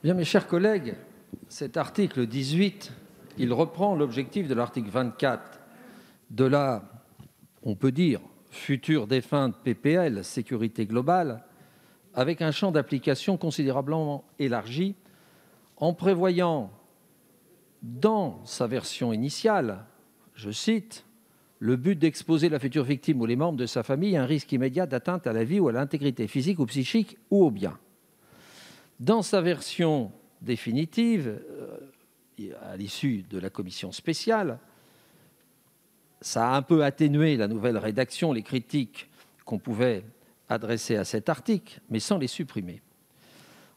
Bien, mes chers collègues, cet article 18, il reprend l'objectif de l'article 24 de la, on peut dire, future défunte PPL, sécurité globale, avec un champ d'application considérablement élargi, en prévoyant dans sa version initiale, je cite, « le but d'exposer la future victime ou les membres de sa famille à un risque immédiat d'atteinte à la vie ou à l'intégrité physique ou psychique ou aux biens ». Dans sa version définitive, à l'issue de la commission spéciale, ça a un peu atténué la nouvelle rédaction, les critiques qu'on pouvait adresser à cet article, mais sans les supprimer.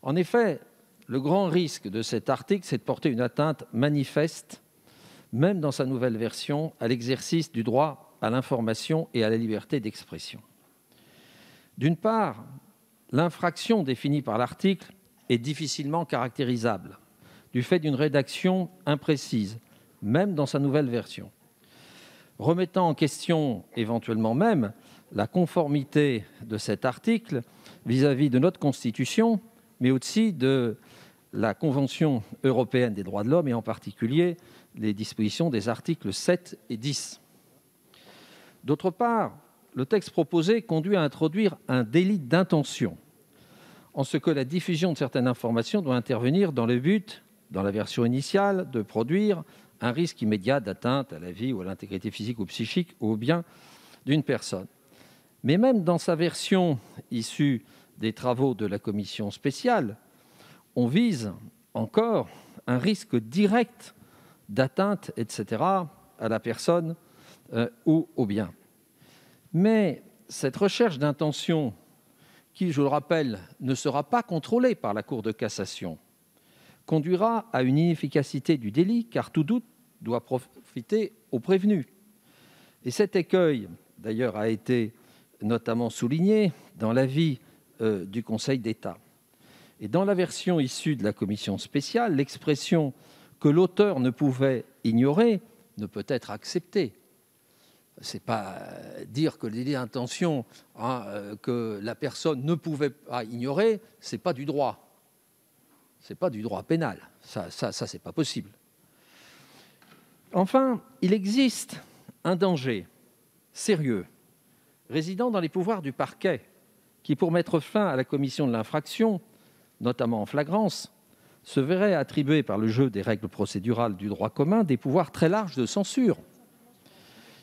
En effet, le grand risque de cet article, c'est de porter une atteinte manifeste, même dans sa nouvelle version, à l'exercice du droit à l'information et à la liberté d'expression. D'une part, l'infraction définie par l'article est difficilement caractérisable, du fait d'une rédaction imprécise, même dans sa nouvelle version, remettant en question éventuellement même la conformité de cet article vis-à-vis de notre Constitution, mais aussi de la Convention européenne des droits de l'homme, et en particulier les dispositions des articles 7 et 10. D'autre part, le texte proposé conduit à introduire un délit d'intention, en ce que la diffusion de certaines informations doit intervenir dans le but, dans la version initiale, de produire un risque immédiat d'atteinte à la vie ou à l'intégrité physique ou psychique ou au bien d'une personne. Mais même dans sa version issue des travaux de la commission spéciale, on vise encore un risque direct d'atteinte, etc., à la personne ou au bien. Mais cette recherche d'intention, qui, je le rappelle, ne sera pas contrôlée par la Cour de cassation, conduira à une inefficacité du délit, car tout doute doit profiter au prévenu. Et cet écueil, d'ailleurs, a été notamment souligné dans l'avis du Conseil d'État. Et dans la version issue de la commission spéciale, l'expression que l'auteur ne pouvait ignorer ne peut être acceptée. Ce n'est pas dire que le délit d'intention que la personne ne pouvait pas ignorer, ce n'est pas du droit. Ce n'est pas du droit pénal. Ça c'est pas possible. Enfin, il existe un danger sérieux résidant dans les pouvoirs du parquet qui, pour mettre fin à la commission de l'infraction, notamment en flagrance, se verrait attribuer par le jeu des règles procédurales du droit commun des pouvoirs très larges de censure.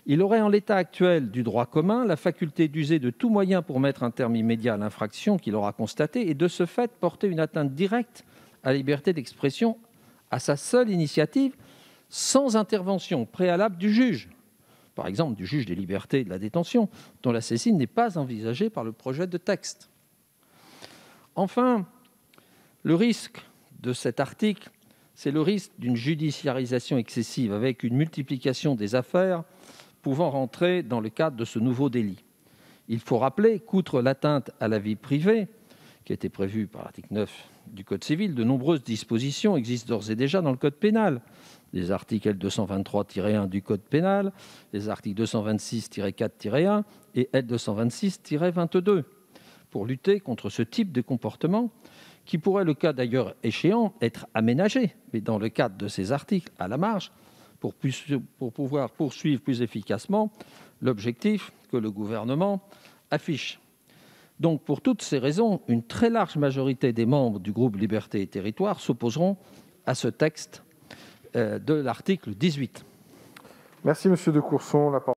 Il aurait, en l'état actuel du droit commun, la faculté d'user de tout moyen pour mettre un terme immédiat à l'infraction qu'il aura constatée et, de ce fait, porter une atteinte directe à la liberté d'expression à sa seule initiative, sans intervention préalable du juge, par exemple du juge des libertés et de la détention, dont la saisine n'est pas envisagée par le projet de texte. Enfin, le risque de cet article, c'est le risque d'une judiciarisation excessive, avec une multiplication des affaires pouvant rentrer dans le cadre de ce nouveau délit. Il faut rappeler qu'outre l'atteinte à la vie privée, qui a été prévue par l'article 9 du Code civil, de nombreuses dispositions existent d'ores et déjà dans le Code pénal. Les articles L223-1 du Code pénal, les articles 226-4-1 et L226-22, pour lutter contre ce type de comportement qui pourrait, le cas d'ailleurs échéant, être aménagé, mais dans le cadre de ces articles, à la marge, pour pouvoir poursuivre plus efficacement l'objectif que le gouvernement affiche. Donc, pour toutes ces raisons, une très large majorité des membres du groupe Libertés et Territoires s'opposeront à ce texte de l'article 18. Merci, Monsieur de Courson. La parole